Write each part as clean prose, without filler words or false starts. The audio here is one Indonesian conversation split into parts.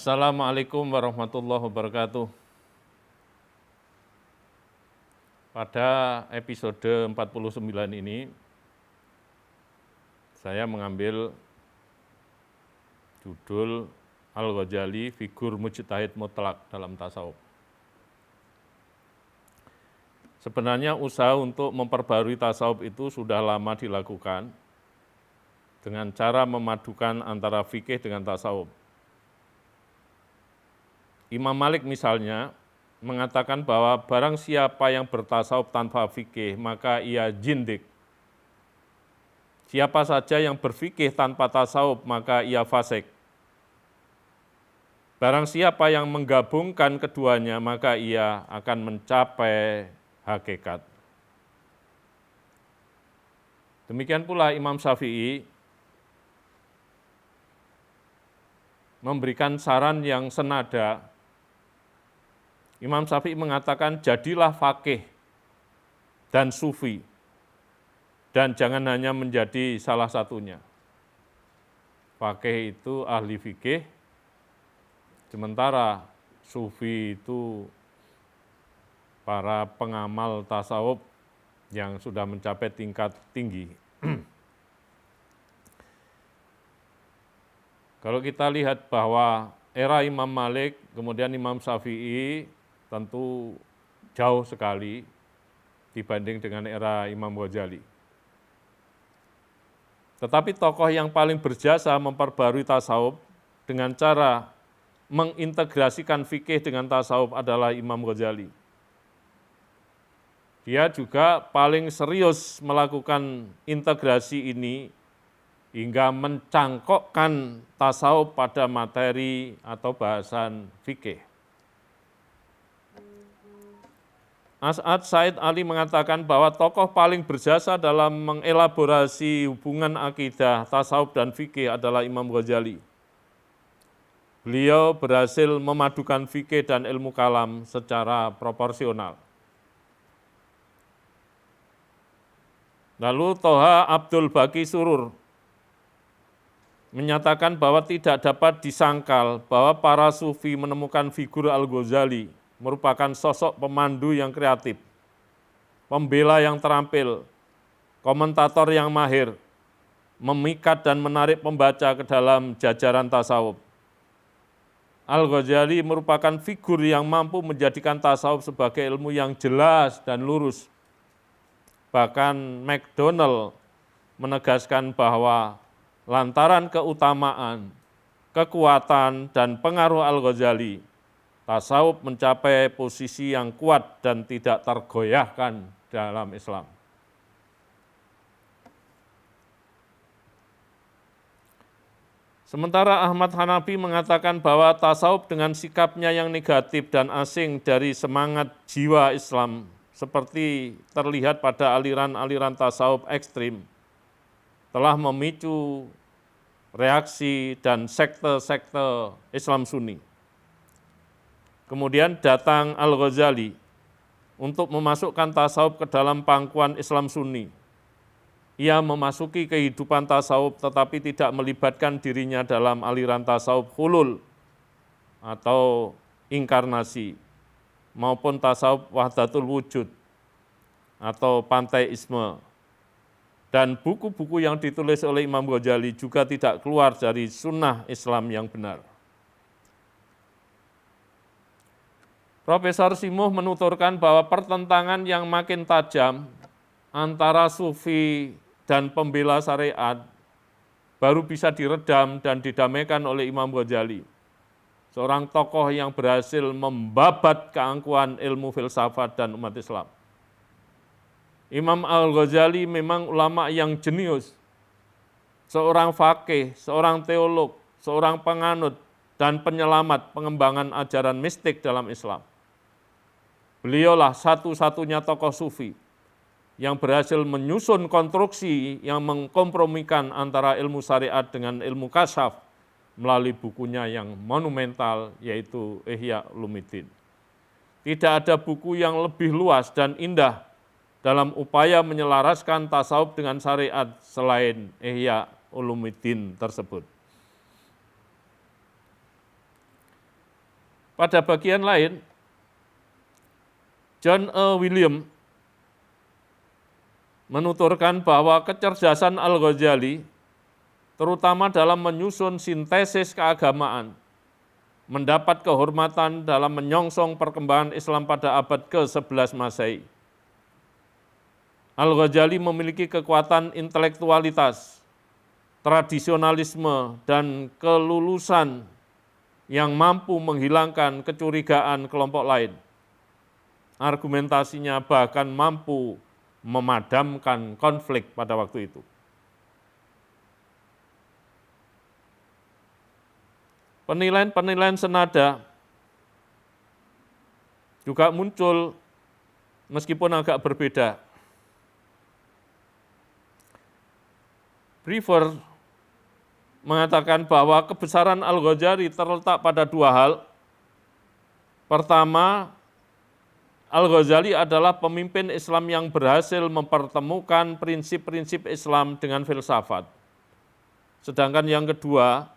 Assalamualaikum warahmatullahi wabarakatuh. Pada episode 49 ini, saya mengambil judul Al-Ghazali, figur mujtahid mutlak dalam tasawuf. Sebenarnya usaha untuk memperbarui tasawuf itu sudah lama dilakukan dengan cara memadukan antara fikih dengan tasawuf. Imam Malik misalnya mengatakan bahwa barang siapa yang bertasawuf tanpa fikih, maka ia jindik. Siapa saja yang berfikih tanpa tasawuf, maka ia fasik. Barang siapa yang menggabungkan keduanya, maka ia akan mencapai hakikat. Demikian pula Imam Syafi'i memberikan saran yang senada. Imam Syafi'i mengatakan, jadilah faqih dan sufi, dan jangan hanya menjadi salah satunya. Faqih itu ahli fikih, sementara sufi itu para pengamal tasawuf yang sudah mencapai tingkat tinggi. Kalau kita lihat bahwa era Imam Malik, kemudian Imam Syafi'i, tentu jauh sekali dibanding dengan era Imam Ghazali. Tetapi tokoh yang paling berjasa memperbarui tasawuf dengan cara mengintegrasikan fikih dengan tasawuf adalah Imam Ghazali. Dia juga paling serius melakukan integrasi ini hingga mencangkokkan tasawuf pada materi atau bahasan fikih. As'ad Said Ali mengatakan bahwa tokoh paling berjasa dalam mengelaborasi hubungan akidah, tasawuf, dan fikih adalah Imam Ghazali. Beliau berhasil memadukan fikih dan ilmu kalam secara proporsional. Lalu Toha Abdul Baqi Surur menyatakan bahwa tidak dapat disangkal bahwa para sufi menemukan figur Al-Ghazali merupakan sosok pemandu yang kreatif, pembela yang terampil, komentator yang mahir, memikat dan menarik pembaca ke dalam jajaran tasawuf. Al-Ghazali merupakan figur yang mampu menjadikan tasawuf sebagai ilmu yang jelas dan lurus. Bahkan McDonald menegaskan bahwa lantaran keutamaan, kekuatan, dan pengaruh Al-Ghazali, tasawuf mencapai posisi yang kuat dan tidak tergoyahkan dalam Islam. Sementara Ahmad Hanafi mengatakan bahwa tasawuf dengan sikapnya yang negatif dan asing dari semangat jiwa Islam, seperti terlihat pada aliran-aliran tasawuf ekstrim, telah memicu reaksi dan sekte-sekte Islam Sunni. Kemudian datang Al-Ghazali untuk memasukkan tasawuf ke dalam pangkuan Islam Sunni. Ia memasuki kehidupan tasawuf tetapi tidak melibatkan dirinya dalam aliran tasawuf hulul atau inkarnasi maupun tasawuf wahdatul wujud atau panteisme. Dan buku-buku yang ditulis oleh Imam Ghazali juga tidak keluar dari sunnah Islam yang benar. Profesor Simuh menuturkan bahwa pertentangan yang makin tajam antara sufi dan pembela syariat baru bisa diredam dan didamaikan oleh Imam Ghazali, seorang tokoh yang berhasil membabat keangkuhan ilmu filsafat dan umat Islam. Imam Al-Ghazali memang ulama yang jenius, seorang faqih, seorang teolog, seorang penganut, dan penyelamat pengembangan ajaran mistik dalam Islam. Beliaulah satu-satunya tokoh sufi yang berhasil menyusun konstruksi yang mengkompromikan antara ilmu syariat dengan ilmu kasyaf melalui bukunya yang monumental, yaitu Ihya Ulumuddin. Tidak ada buku yang lebih luas dan indah dalam upaya menyelaraskan tasawuf dengan syariat selain Ihya Ulumuddin tersebut. pada bagian lain, John E. William menuturkan bahwa kecerdasan Al-Ghazali, terutama dalam menyusun sintesis keagamaan, mendapat kehormatan dalam menyongsong perkembangan Islam pada abad ke-11 Masehi. Al-Ghazali memiliki kekuatan intelektualitas, tradisionalisme, dan kelulusan yang mampu menghilangkan kecurigaan kelompok lain. Argumentasinya bahkan mampu memadamkan konflik pada waktu itu. Penilaian-penilaian senada juga muncul meskipun agak berbeda. Brewer mengatakan bahwa kebesaran Al-Ghazali terletak pada dua hal. Pertama, Al-Ghazali adalah pemimpin Islam yang berhasil mempertemukan prinsip-prinsip Islam dengan filsafat. Sedangkan yang kedua,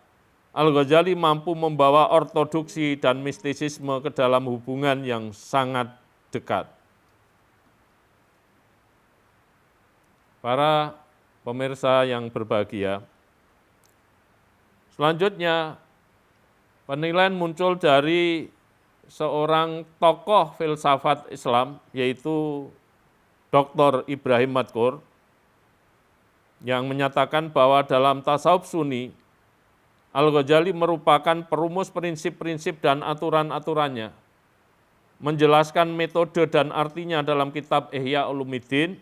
Al-Ghazali mampu membawa ortodoksi dan mistisisme ke dalam hubungan yang sangat dekat. Para pemirsa yang berbahagia, selanjutnya penilaian muncul dari seorang tokoh filsafat Islam, yaitu Dr. Ibrahim Madkur, yang menyatakan bahwa dalam tasawuf Sunni, Al-Ghazali merupakan perumus prinsip-prinsip dan aturan-aturannya, menjelaskan metode dan artinya dalam kitab Ihya Ulumuddin,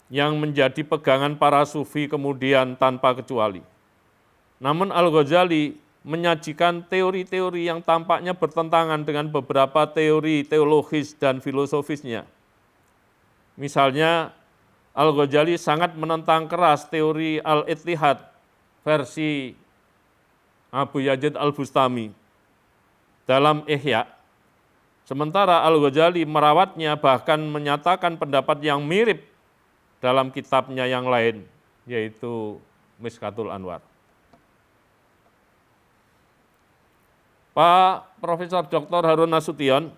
yang menjadi pegangan para sufi kemudian tanpa kecuali. Namun Al-Ghazali menyajikan teori-teori yang tampaknya bertentangan dengan beberapa teori teologis dan filosofisnya. Misalnya, Al-Ghazali sangat menentang keras teori Al-Ittihad versi Abu Yazid Al-Bustami dalam Ihya. Sementara Al-Ghazali merawatnya, bahkan menyatakan pendapat yang mirip dalam kitabnya yang lain, yaitu Mishkatul Anwar. Pak Profesor Dr. Harun Nasution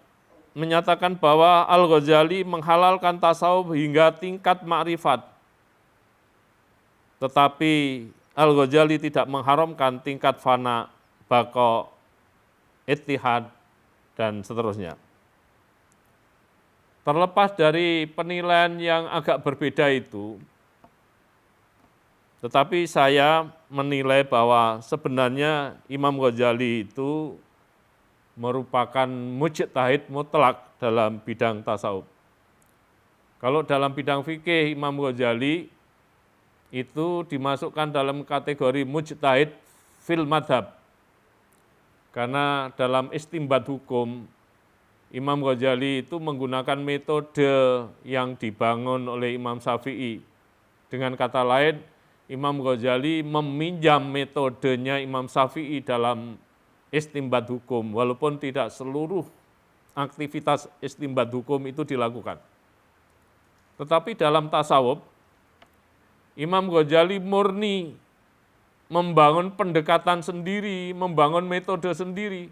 menyatakan bahwa Al-Ghazali menghalalkan tasawuf hingga tingkat ma'rifat, tetapi Al-Ghazali tidak mengharamkan tingkat fana, baqa, ittihad, dan seterusnya. Terlepas dari penilaian yang agak berbeda itu, tetapi saya menilai bahwa sebenarnya Imam Ghazali itu merupakan mujtahid mutlak dalam bidang tasawuf. Kalau dalam bidang fikih, Imam Ghazali itu dimasukkan dalam kategori mujtahid fil madhab. Karena dalam istimbat hukum, Imam Ghazali itu menggunakan metode yang dibangun oleh Imam Syafi'i. Dengan kata lain, Imam Ghazali meminjam metodenya Imam Syafi'i dalam istimbat hukum, walaupun tidak seluruh aktivitas istimbat hukum itu dilakukan. Tetapi dalam tasawuf, Imam Ghazali murni membangun pendekatan sendiri, membangun metode sendiri,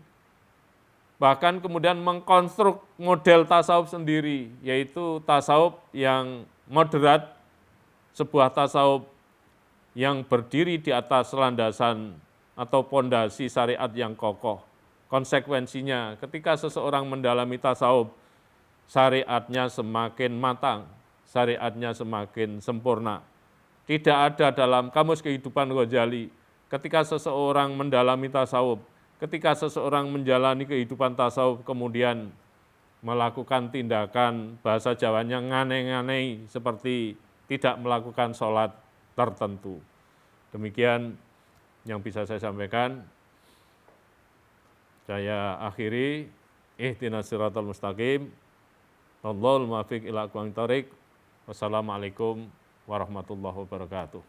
bahkan kemudian mengkonstruk model tasawuf sendiri, yaitu tasawuf yang moderat, sebuah tasawuf yang berdiri di atas landasan atau pondasi syariat yang kokoh. Konsekuensinya, ketika seseorang mendalami tasawuf, syariatnya semakin matang, syariatnya semakin sempurna. Tidak ada dalam kamus kehidupan Ghazali, ketika seseorang mendalami tasawuf, ketika seseorang menjalani kehidupan tasawuf kemudian melakukan tindakan bahasa Jawanya ngane-ngane seperti tidak melakukan sholat tertentu. Demikian yang bisa saya sampaikan. Saya akhiri, ihdinas siratal mustaqim, wallahul muwaffiq ila aqwamit thoriq. Wassalamualaikum warahmatullahi wabarakatuh.